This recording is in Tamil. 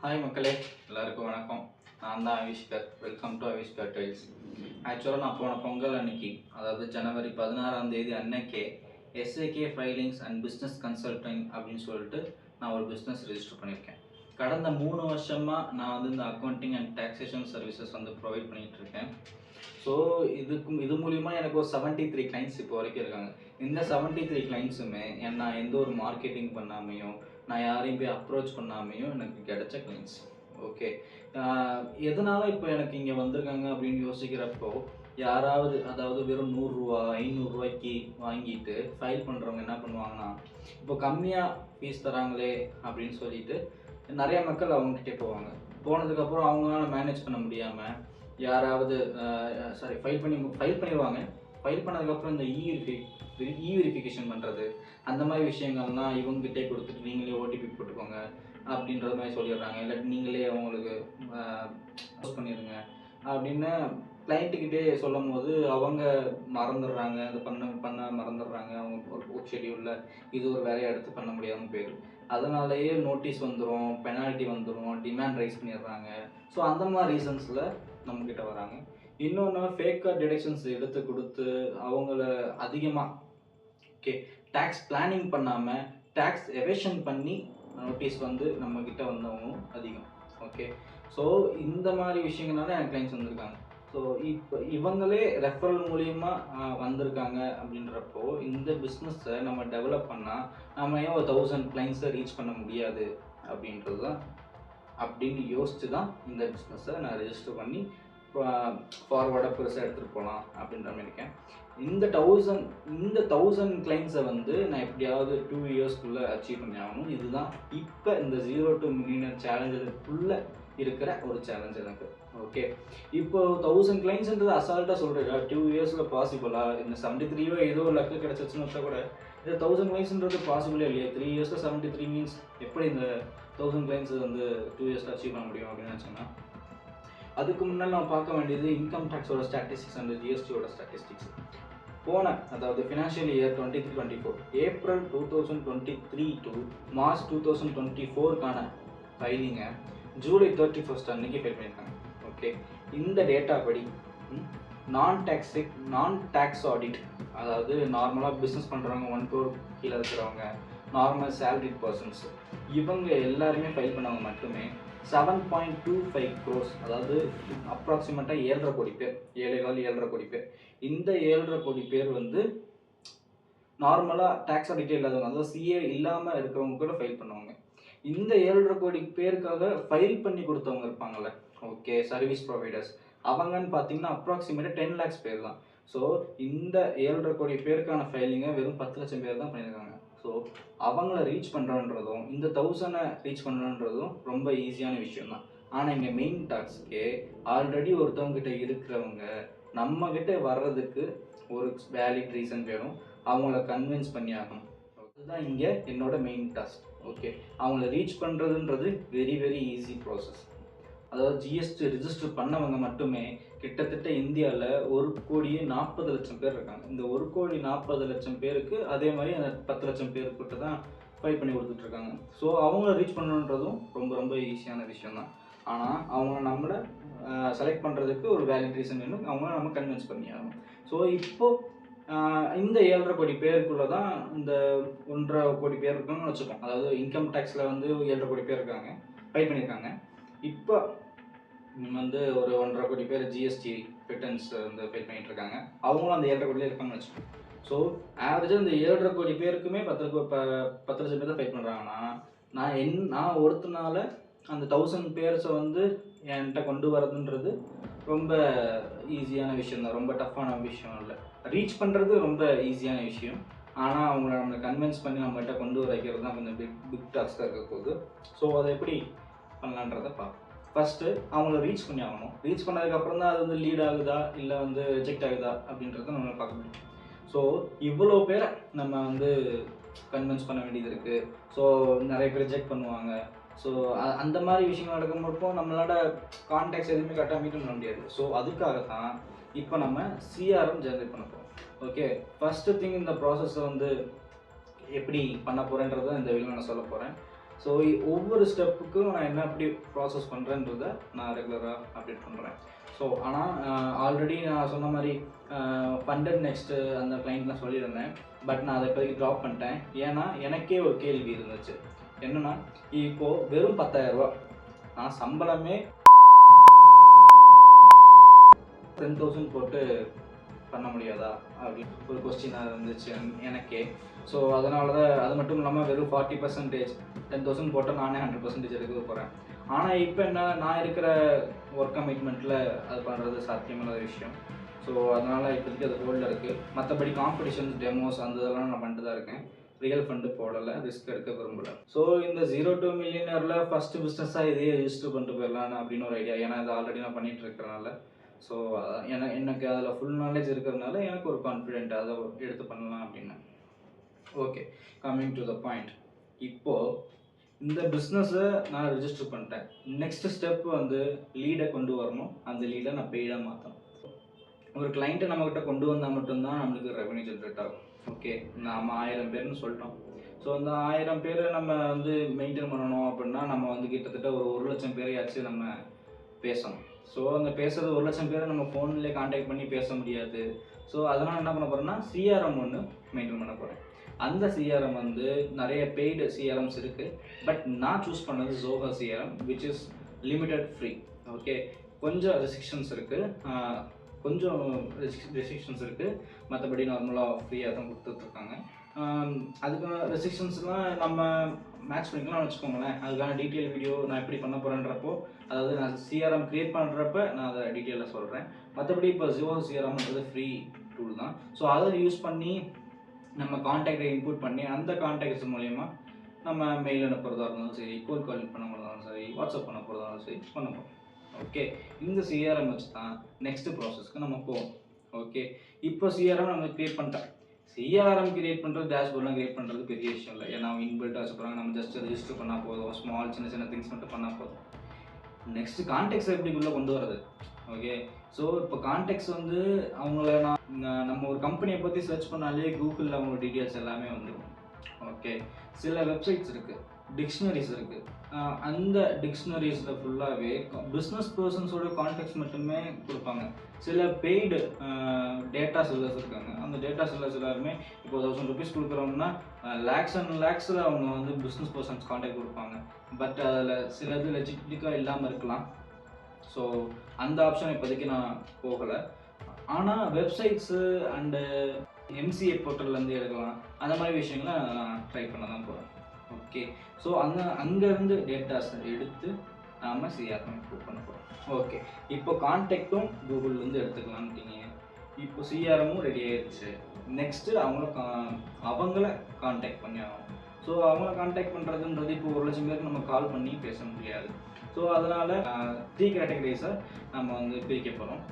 ஹாய் மக்களே, எல்லாருக்கும் வணக்கம். நான் தான் Avishkar. Welcome to Avishkar tiles. ஆக்சுவலாக நான் போன பொங்கல் அன்னைக்கு, அதாவது ஜனவரி 16ஆம் தேதி அன்னைக்கே SAK filings and business consulting அப்படின்னு சொல்லிட்டு நான் ஒரு பிஸ்னஸ் ரெஜிஸ்டர் பண்ணியிருக்கேன். கடந்த 3 வருஷமாக நான் வந்து இந்த அக்கௌண்டிங் அண்ட் டாக்ஸேஷன் சர்வீசஸ் வந்து ப்ரொவைட் பண்ணிகிட்ருக்கேன். ஸோ இது மூலிமா எனக்கு ஒரு 73 கிளைண்ட்ஸ் இப்போ வரைக்கும் இருக்காங்க. இந்த 73 கிளைண்ட்ஸுமே நான் எந்த ஒரு மார்க்கெட்டிங் பண்ணாமையும், நான் யாரையும் போய் அப்ரோச் பண்ணாமையும் எனக்கு கிடைச்ச கிளைண்ட்ஸ். ஓகே, எதனால இப்போ எனக்கு இங்கே வந்திருக்காங்க அப்படின்னு யோசிக்கிறப்போ, யாராவது அதாவது வெறும் ரூ. 100 500 வாங்கிட்டு ஃபைல் பண்ணுறவங்க என்ன பண்ணுவாங்கன்னா, இப்போ கம்மியாக ஃபீஸ் தராங்களே அப்படின்னு சொல்லிட்டு நிறைய மக்கள் அவங்ககிட்டே போவாங்க. போனதுக்கப்புறம் அவங்களால மேனேஜ் பண்ண முடியாமல் யாராவது ஃபைல் பண்ணிடுவாங்க. ஃபைல் பண்ணதுக்கப்புறம் இந்த வெரிஃபிகேஷன் பண்ணுறது, அந்த மாதிரி விஷயங்கள்லாம் இவங்ககிட்டே கொடுத்துட்டு நீங்களே ஓடிபி போட்டுக்கோங்க அப்படின்ற மாதிரி சொல்லிடுறாங்க. இல்லாட்டி நீங்களே அவங்களுக்கு யூஸ் பண்ணிடுங்க அப்படின்னு கிளைண்ட்டுக்கிட்டே சொல்லும் போது அவங்க மறந்துடுறாங்க. அது பண்ண மறந்துடுறாங்க. அவங்க ஒரு ஒர்க் ஷெடியூலில் இது ஒரு வேலையை எடுத்து பண்ண முடியாமல் போயிடும். அதனாலேயே நோட்டீஸ் வந்துடும், பெனால்ட்டி வந்துடும், டிமாண்ட் ரைஸ் பண்ணிடுறாங்க. ஸோ அந்த மாதிரி ரீசன்ஸில் நம்மக்கிட்ட வராங்க. இன்னொன்று, ஃபேக்காக டிடக்ஷன்ஸ் எடுத்து கொடுத்து அவங்கள அதிகமாக டேக்ஸ் பிளானிங் பண்ணாமல் டேக்ஸ் எவேஷன் பண்ணி நோட்டீஸ் வந்து நம்மக்கிட்ட வந்தவங்களும் அதிகம். ஓகே, ஸோ இந்த மாதிரி விஷயங்கள்னால எனக்கு கிளைண்ட்ஸ் வந்திருக்காங்க. ஸோ இப்போ இவங்களே ரெஃபரல் மூலிமா வந்திருக்காங்க அப்படின்றப்போ, இந்த பிஸ்னஸை நம்ம டெவலப் பண்ணால் நம்ம ஏன் ஒரு 1000 கிளைண்ட்ஸை ரீச் பண்ண முடியாது அப்படின்றது தான், அப்படின்னு யோசித்து தான் இந்த பிஸ்னஸை நான் ரெஜிஸ்டர் பண்ணி ஃபார்வர்டாக பெருசாக எடுத்துகிட்டு போகலாம் அப்படின்ற மாதிரி இருக்கேன். இந்த 1000 கிளைண்ட்ஸை வந்து நான் எப்படியாவது 2 இயர்ஸ்க்குள்ளே அச்சீவ் பண்ணி ஆகணும். இதுதான் இப்போ இந்த 0 to மில்லியனர் சேலஞ்சுக்குள்ளே இருக்கிற ஒரு சேலஞ்ச் எனக்கு. ஓகே, இப்போ 1000 கிளைண்ட்ஸ்ன்றது அசால்ட்டாக சொல்கிறேன். 2 இயர்ஸில் பாசிபிளாக? இந்த 73 ஏதோ ஒரு லக்கு கிடச்சிச்சுன்னு வச்சா கூட இந்த 1000 கிளைண்ட்ஸ்ன்றது பாசிபிளே இல்லையா? 3 இயர்ஸில் 73 மீன்ஸ் எப்படி இந்த 1000 கிளைண்ட்ஸ் வந்து 2 இயர்ஸில் அச்சீவ் பண்ண முடியும் அப்படின்னு நினச்சோன்னா, அதுக்கு முன்னால் நம்ம பார்க்க வேண்டியது இன்கம் டேக்ஸோட ஸ்டாட்டிஸ்டிக்ஸ் அண்ட் ஜிஎஸ்டியோட ஸ்டாட்டிஸ்டிக்ஸ். அதாவது financial year 23-24 April 2023 to March 2024க்கான ஃபைலிங்கை ஜூலை 31 அன்னைக்கு ஃபைல் பண்ணியிருக்காங்க. ஓகே, இந்த டேட்டா படி நான் டேக்ஸ் ஆடிட், அதாவது நார்மலாக பிஸ்னஸ் பண்ணுறவங்க 1 crore கீழே இருக்கிறவங்க, நார்மல் சேலரிட் பர்சன்ஸ், இவங்க எல்லாருமே ஃபைல் பண்ணவங்க மட்டுமே 7.25 crores, அதாவது அப்ராக்சிமேட்டாக 7.5 கோடி பேர், 7.5 கோடி பேர். இந்த 7.5 கோடி பேர் வந்து நார்மலாக டேக்ஸ் ஆடிட்டே இல்லாதவங்க, அதாவது சிஏ இல்லாமல் இருக்கிறவங்க கூட ஃபைல் பண்ணுவாங்க. இந்த 7.5 கோடி பேருக்காக ஃபைல் பண்ணி கொடுத்தவங்க இருப்பாங்கள்ல, ஓகே, சர்வீஸ் ப்ரொவைடர்ஸ், அவங்கன்னு பார்த்தீங்கன்னா அப்ராக்சிமேட்டாக 10 lakhs பேர் தான். ஸோ இந்த 7.5 கோடி பேருக்கான ஃபைலிங்கை வெறும் 10 லட்சம் பேர் தான் பண்ணியிருக்காங்க. ஸோ அவங்கள ரீச் பண்ணுறன்றதும் இந்த 1000 ரீச் பண்ணுறன்றதும் ரொம்ப ஈஸியான விஷயம் தான். ஆனால் இங்கே மெயின் டாஸ்க்கே ஆல்ரெடி ஒருத்தவங்ககிட்ட இருக்கிறவங்க நம்மக்கிட்ட வர்றதுக்கு ஒரு வேலிட் ரீசன் வேணும், அவங்கள கன்வின்ஸ் பண்ணி ஆகணும். அதுதான் இங்கே என்னோட மெயின் டாஸ்க். ஓகே, அவங்கள ரீச் பண்ணுறதுன்றது வெரி வெரி ஈஸி ப்ராசஸ். அதாவது ஜிஎஸ்டி ரிஜிஸ்டர் பண்ணவங்க மட்டுமே கிட்டத்தட்ட இந்தியாவில் 1,40,00,000 பேர் இருக்காங்க. இந்த 1,40,00,000 பேருக்கு அதே மாதிரி அந்த 10 லட்சம் பேருக்கிட்ட தான் ஃபைல் பண்ணி கொடுத்துட்ருக்காங்க. ஸோ அவங்கள ரீச் பண்ணணுன்றதும் ரொம்ப ரொம்ப ஈஸியான விஷயம் தான். ஆனால் அவங்கள நம்மளை செலக்ட் பண்ணுறதுக்கு ஒரு வேலிட் ரீசன் வேணும், அவங்கள நம்ம கன்வின்ஸ் பண்ணி ஆகணும். ஸோ இப்போது இந்த 7.5 கோடி பேருக்குள்ளே தான் இந்த 1.5 கோடி பேர் இருக்காங்கன்னு வச்சுக்கோம். அதாவது இன்கம் டேக்ஸில் வந்து 7.5 கோடி பேர் இருக்காங்க, ஃபைல் பண்ணியிருக்காங்க. இப்போ வந்து ஒரு 1.5 கோடி பேர் ஜிஎஸ்டி ரிட்டர்ன்ஸ் வந்து ஃபைல் பண்ணிட்டு இருக்காங்க, அவங்களும் அந்த 7.5 கோடியில் இருக்காங்கன்னு வச்சுக்கோங்க. ஸோ ஆவரேஜாக இந்த 7.5 கோடி பேருக்குமே 10 லட்சம் பேர் தான் ஃபைல் பண்ணுறாங்கன்னா, நான் ஒருத்தனால அந்த 1000 பேர்ஸை வந்து என்கிட்ட கொண்டு வரதுன்றது ரொம்ப ஈஸியான விஷயம் தான், ரொம்ப டஃப்பான விஷயம் இல்லை. ரீச் பண்ணுறது ரொம்ப ஈஸியான விஷயம், ஆனால் அவங்கள நம்மளை கன்வின்ஸ் பண்ணி நம்மகிட்ட கொண்டு வர வைக்கிறது தான் கொஞ்சம் பிக் டாஸ்க்காக இருக்க போகுது. ஸோ அதை எப்படி பண்ணலான்றதை பார்ப்போம். ஃபஸ்ட்டு அவங்கள ரீச் பண்ணி ஆகணும். ரீச் பண்ணதுக்கப்புறம் தான் அது வந்து லீட் ஆகுதா இல்லை வந்து ரிஜெக்ட் ஆகுதா அப்படின்றத நம்ம பார்க்க முடியும். ஸோ இவ்வளோ பேரை நம்ம வந்து கன்வின்ஸ் பண்ண வேண்டியது இருக்குது. ஸோ நிறைய பேர் ரிஜெக்ட் பண்ணுவாங்க. ஸோ அந்த மாதிரி விஷயங்கள் நடக்கும்போது நம்மளோட கான்டாக்ட்ஸ் எதுவுமே கரெக்டாக மீட் பண்ண முடியாது. ஸோ அதுக்காக தான் இப்போ நம்ம சிஆர்எம் ஜென்ரேட் பண்ண போகிறோம். ஓகே, ஃபஸ்ட்டு திங் இந்த ப்ராசஸை வந்து எப்படி பண்ண போகிறேன்றதை இந்த வீடியோவில் நான் சொல்ல போகிறேன். ஸோ ஒவ்வொரு ஸ்டெப்புக்கும் நான் என்ன எப்படி ப்ராசஸ் பண்ணுறேன்றதை நான் ரெகுலராக அப்டேட் பண்ணுறேன். ஸோ ஆனால் ஆல்ரெடி நான் சொன்ன மாதிரி ஃபண்டட் நெக்ஸ்ட்டு அந்த கிளைண்ட்லாம் சொல்லியிருந்தேன். பட் நான் அதை இப்போதைக்கு ட்ராப் பண்ணிட்டேன். ஏன்னா எனக்கே ஒரு கேள்வி இருந்துச்சு. என்னென்னா, இப்போது வெறும் 10,000 நான் சம்பளமே 10,000 போட்டு பண்ண முடியாதா அப்படின்னு ஒரு கொஸ்டினாக இருந்துச்சு எனக்கே. ஸோ அதனால தான், அது மட்டும் இல்லாமல் வெறும் 40% 10,000 போட்டால் நானே 100% எடுக்க போகிறேன். ஆனால் இப்போ என்ன, நான் இருக்கிற ஒர்க் கமிட்மெண்ட்டில் அது பண்ணுறது சாத்தியமான விஷயம். ஸோ அதனால் இப்போதைக்கு அது ஹோல்டில் இருக்குது. மற்றபடி காம்படிஷன்ஸ், டெமோஸ் அந்த இதெல்லாம் நான் பண்ணிட்டு தான் இருக்கேன். ரியல் ஃபண்டு போடலை, ரிஸ்க் எடுக்க விரும்பலை. ஸோ இந்த 0 to millionaire ஃபஸ்ட்டு பிஸ்னஸாக இதையே ரிஜிஸ்டர் பண்ணிட்டு போயிடலாம் அப்படின்னு ஒரு ஐடியா. ஏன்னா இது ஆல்ரெடி நான் பண்ணிகிட்டு இருக்கிறனால. ஸோ எனக்கு அதில் ஃபுல் நாலேஜ் இருக்கிறதுனால எனக்கு ஒரு கான்ஃபிடென்ட், அதை எடுத்து பண்ணலாம் அப்படின்னு. Okay, coming to the point. இப்போது இந்த பிஸ்னஸை நான் ரிஜிஸ்டர் பண்ணிட்டேன். நெக்ஸ்ட் ஸ்டெப் வந்து லீடை கொண்டு வரணும். அந்த லீடை நான் பெய்டாக மாற்றணும். ஒரு கிளைண்ட்டை நம்மக்கிட்ட கொண்டு வந்தால் மட்டும்தான் நம்மளுக்கு ரெவன்யூ ஜென்ரேட் ஆகும். ஓகே, நம்ம 1000 பேர்னு சொல்லிட்டோம். ஸோ அந்த 1000 பேரை நம்ம வந்து மெயின்டைன் பண்ணணும் அப்படின்னா நம்ம வந்து கிட்டத்தட்ட ஒரு 1,00,000 பேரையாச்சும் நம்ம பேசணும். ஸோ அந்த பேசுகிறது 1,00,000 பேரை நம்ம ஃபோன்லேயே கான்டாக்ட் பண்ணி பேச முடியாது. ஸோ அதனால் என்ன பண்ண போகிறேன்னா, சிஆர்எம் ஒன்று மெயின்டைன் பண்ண போகிறேன். அந்த சிஆர்எம் வந்து நிறைய பெய்டு சிஆர்எம்ஸ் இருக்குது. பட் நான் சூஸ் பண்ணது Zoho CRM, which is limited free. Okay, கொஞ்சம் ரெஸ்ட்ரிக்ஷன்ஸ் இருக்குது, மற்றபடி நார்மலாக ஃப்ரீயாக தான் கொடுத்துட்ருக்காங்க. அதுக்கான ரெஸ்ட்ரிக்ஷன்ஸ்லாம் நம்ம மேட்ச் பண்ணிக்கலாம் வச்சுக்கோங்களேன். அதுக்கான டீட்டெயில் வீடியோ நான் எப்படி பண்ண போகிறேன்றப்போ, அதாவது நான் சிஆர்எம் க்ரியேட் பண்ணுறப்ப நான் அதை டீட்டெயிலாக சொல்கிறேன். மற்றபடி இப்போ ஜோஹோ சிஆர்எம்ன்றது ஃப்ரீ டூல் தான். ஸோ அதை யூஸ் பண்ணி நம்ம கான்டாக்டை இன்புட் பண்ணி அந்த கான்டாக்ட்ஸ் மூலயமா நம்ம மெயில் அனுப்புறதா இருந்தாலும் சரி, கோல் கால் பண்ண போகிறதாலும் சரி, வாட்ஸ்அப் பண்ண போகிறதாலும் சரி பண்ண போகிறோம். ஓகே, இந்த சிஆர்எம் வச்சு தான் நெக்ஸ்ட் ப்ராசஸ்க்கு நம்ம போவோம். ஓகே, இப்போ சிஆர்எம் நம்ம க்ரியேட் பண்ணிட்டோம். சிஆர்எம் க்ரியேட் பண்ணுறது, டேஷ்போர்ட்லாம் க்ரியேட் பண்ணுறது பெரிய விஷயம் இல்லை. ஏன்னா அவங்க இன்பில்ட்டாக வச்சுக்கிறாங்க. நம்ம ஜஸ்ட் ரெஜிஸ்டர் பண்ணால் போதும். ஸ்மால் சின்ன திங்ஸ் மட்டும் பண்ணால் போதும். நெக்ஸ்ட் கான்டெக்ட்ஸ் எப்படிக்குள்ளே கொண்டு வரது. ஓகே, ஸோ இப்போ கான்டெக்ட்ஸ் வந்து அவங்கள நம்ம ஒரு கம்பெனியை பற்றி சர்ச் பண்ணாலே கூகுளில் அவங்களோட டீட்டெயில்ஸ் எல்லாமே வந்துடும். ஓகே, சில வெப்சைட்ஸ் இருக்குது, டிக்ஷனரிஸ் இருக்குது. அந்த டிக்ஷனரிஸில் ஃபுல்லாகவே பிஸ்னஸ் பர்சன்ஸோட கான்டெக்ட்ஸ் மட்டுமே கொடுப்பாங்க. சில பெய்டு டேட்டா செல்லர்ஸ் இருக்காங்க. அந்த டேட்டா செல்லர்ஸ் எல்லாருமே இப்போ 1000 rupees கொடுக்குறோம்னா லேக்ஸ் அண்ட் லேக்ஸில் அவங்க வந்து பிஸ்னஸ் பர்சன்ஸ் கான்டாக்ட் கொடுப்பாங்க. பட் அதில் சில இது லெஜிட்டிக்காக இல்லாமல் இருக்கலாம். ஸோ அந்த ஆப்ஷன் இப்போதைக்கு நான் போகலை. ஆனால் வெப்சைட்ஸு அண்டு எம்சிஏ போர்ட்டல்லேருந்து எடுக்கலாம். அந்த மாதிரி விஷயங்களை நான் ட்ரை பண்ண தான் போகிறேன். ஓகே, ஸோ அங்கேருந்து டேட்டாஸை எடுத்து நாம் சிஆர்எம் இம்ப்ரூவ் பண்ண போகிறோம். ஓகே, இப்போ கான்டாக்டும் கூகுள்லேருந்து எடுத்துக்கலான்ட்டீங்க. இப்போ சிஆர்எம்மும் ரெடி ஆயிடுச்சு. நெக்ஸ்ட்டு அவங்கள கான்டாக்ட் பண்ணி ஆகும். ஸோ அவங்கள கான்டாக்ட் பண்ணுறதுன்றது இப்போ 1,00,000 பேருக்கு நம்ம கால் பண்ணி பேச முடியாது. ஸோ அதனால் 3 கேட்டகரிஸை நம்ம வந்து பிரிக்க போகிறோம்.